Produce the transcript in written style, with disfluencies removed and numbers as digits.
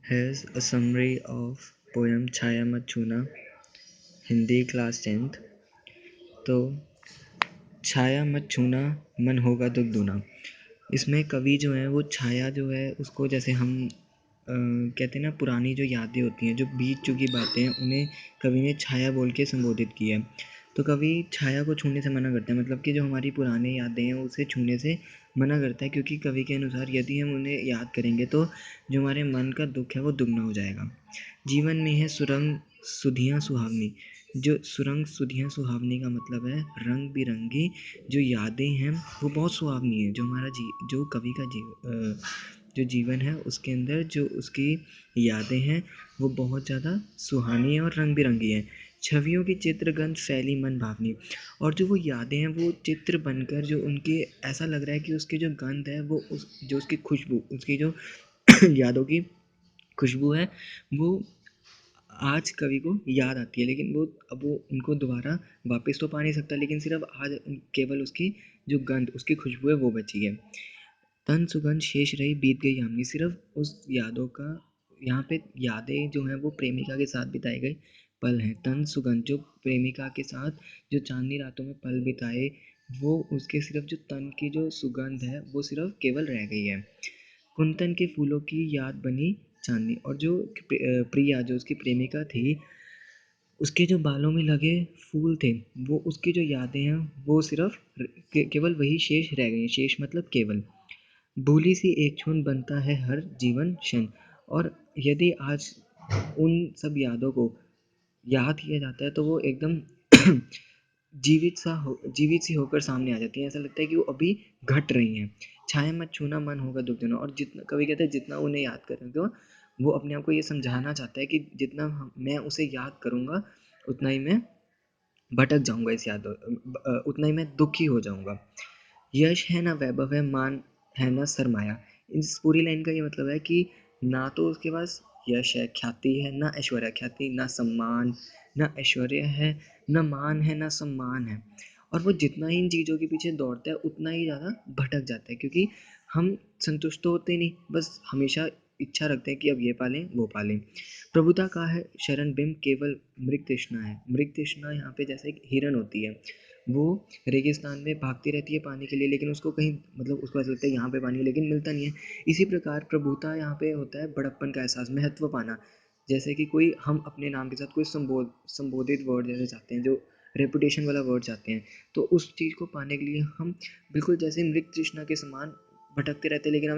Here's a summary of poem छाया मत छूना, Hindi class 10th। तो छाया मत छूना मन होगा दुख दूना। इसमें कवि जो है वो छाया जो है उसको जैसे हम कहते हैं ना, पुरानी जो यादें होती हैं, जो बीत चुकी बातें हैं, उन्हें कवि ने छाया बोल के संबोधित किया है। तो कवि छाया को छूने से मना करता है, मतलब कि जो हमारी पुरानी यादें हैं उसे छूने से मना करता है, क्योंकि कवि के अनुसार यदि हम उन्हें याद करेंगे तो जो हमारे मन का दुख है वो दुगना हो जाएगा। जीवन में है सुरंग सुधियाँ सुहावनी। जो सुरंग सुधियाँ सुहावनी का मतलब है रंग बिरंगी जो यादें हैं वो बहुत सुहावनी है। जो हमारा जो कवि का जो जीवन है उसके अंदर जो उसकी यादें हैं वो बहुत ज़्यादा सुहानी है और रंग बिरंगी हैं। छवियों की चित्रगंध फैली मन भावनी। और जो वो यादें हैं वो चित्र बनकर जो उनके ऐसा लग रहा है कि उसकी जो गंध है वो जो उसकी खुशबू, उसकी जो यादों की खुशबू है वो आज कवि को याद आती है, लेकिन वो उनको दोबारा वापस तो पा नहीं सकता, लेकिन सिर्फ आज केवल उसकी जो गंध, उसकी खुशबू है वो बची है। तन सुगंध शेष रही बीत गई यामिनी। सिर्फ उस यादों का यहाँ पे यादें जो हैं वो प्रेमिका के साथ बिताए गए पल हैं। तन सुगंध जो प्रेमिका के साथ जो चांदनी रातों में पल बिताए, वो उसके सिर्फ जो तन की जो सुगंध है वो सिर्फ केवल रह गई है। कुंतन के फूलों की याद बनी चांदनी। और जो प्रिया जो उसकी प्रेमिका थी, उसके जो बालों में लगे फूल थे, वो उसकी जो यादें हैं वो सिर्फ केवल वही शेष रह गई हैं। शेष मतलब केवल। भूली सी एक क्षण बनता है हर जीवन क्षण। और यदि आज उन सब यादों को याद किया जाता है तो वो एकदम जीवित सी होकर सामने आ जाती है। ऐसा लगता है कि वो अभी घट रही हैं। छाया मत छूना मन होगा दुख देना। और जितना कवि कहते हैं जितना उन्हें याद करेंगे वो अपने आप को ये समझाना चाहता है कि जितना मैं उसे याद करूँगा उतना ही मैं भटक जाऊँगा इस उतना ही मैं दुखी हो जाऊँगा। यश है ना वैभव है, मान है ना सरमाया। इस पूरी लाइन का ये मतलब है कि ना तो उसके पास यश है, ख्याति है, ना ऐश्वर्य ख्याति, ना सम्मान, ना ऐश्वर्य है, ना मान है, ना सम्मान है। और वो जितना ही इन चीज़ों के पीछे दौड़ता है उतना ही ज़्यादा भटक जाता है, क्योंकि हम संतुष्ट तो होते नहीं, बस हमेशा इच्छा रखते हैं कि अब ये पालें वो पालें। प्रभुता का है शरण बिंब केवल मृग तृष्णा है। मृग तृष्णा यहाँ पे जैसे एक हिरन होती है, वो रेगिस्तान में भागती रहती है पानी के लिए, लेकिन उसको कहीं मतलब उसको ऐसा लगता है यहाँ पे पानी है लेकिन मिलता नहीं है। इसी प्रकार प्रभुता यहाँ पे होता है बड़प्पन का एहसास, महत्व पाना। जैसे कि कोई हम अपने नाम के साथ कोई संबोधित वर्ड जैसे चाहते हैं, जो रेपुटेशन वाला वर्ड चाहते हैं, तो उस चीज़ को पाने के लिए हम बिल्कुल जैसे मृग तृष्णा के समान भटकते रहते हैं, लेकिन हमें